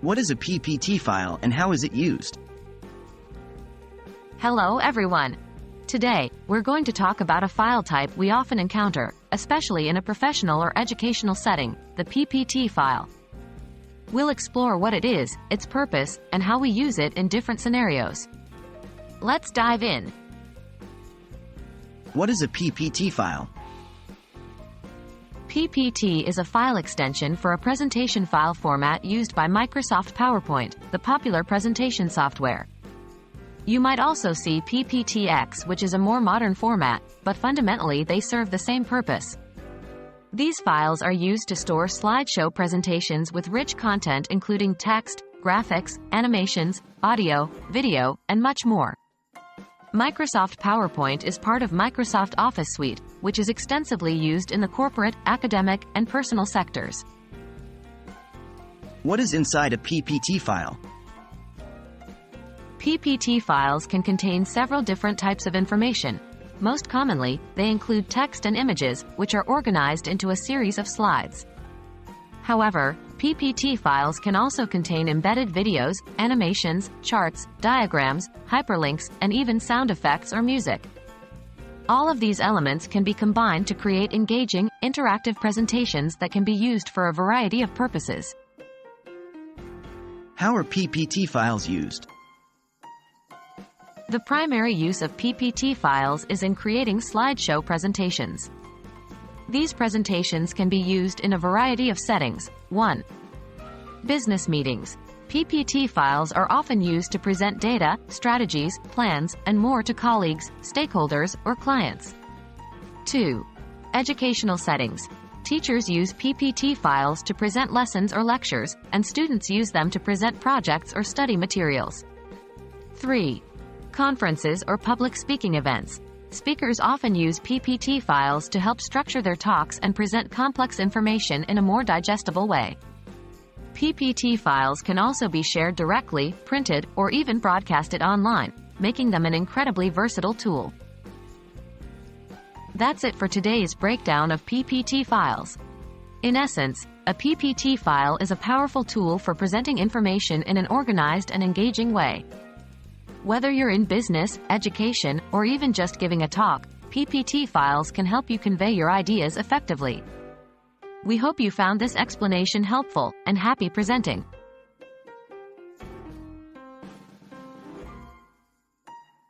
What is a PPT file and how is it used? Hello everyone. Today, we're going to talk about a file type we often encounter, especially in a professional or educational setting, the PPT file. We'll explore what it is, its purpose, and how we use it in different scenarios. Let's dive in. What is a PPT file? PPT is a file extension for a presentation file format used by Microsoft PowerPoint, the popular presentation software. You might also see PPTX, which is a more modern format, but fundamentally they serve the same purpose. These files are used to store slideshow presentations with rich content including text, graphics, animations, audio, video, and much more. Microsoft PowerPoint is part of Microsoft Office Suite, which is extensively used in the corporate, academic, and personal sectors. What is inside a PPT file? PPT files can contain several different types of information. Most commonly, they include text and images, which are organized into a series of slides. However, PPT files can also contain embedded videos, animations, charts, diagrams, hyperlinks, and even sound effects or music. All of these elements can be combined to create engaging, interactive presentations that can be used for a variety of purposes. How are PPT files used? The primary use of PPT files is in creating slideshow presentations. These presentations can be used in a variety of settings. 1. Business meetings. PPT files are often used to present data, strategies, plans, and more to colleagues, stakeholders, or clients. 2. Educational settings. Teachers use PPT files to present lessons or lectures, and students use them to present projects or study materials. 3. Conferences or public speaking events. Speakers often use PPT files to help structure their talks and present complex information in a more digestible way. PPT files can also be shared directly, printed, or even broadcasted online, making them an incredibly versatile tool. That's it for today's breakdown of PPT files. In essence, a PPT file is a powerful tool for presenting information in an organized and engaging way. Whether you're in business, education, or even just giving a talk, PPT files can help you convey your ideas effectively. We hope you found this explanation helpful, and happy presenting!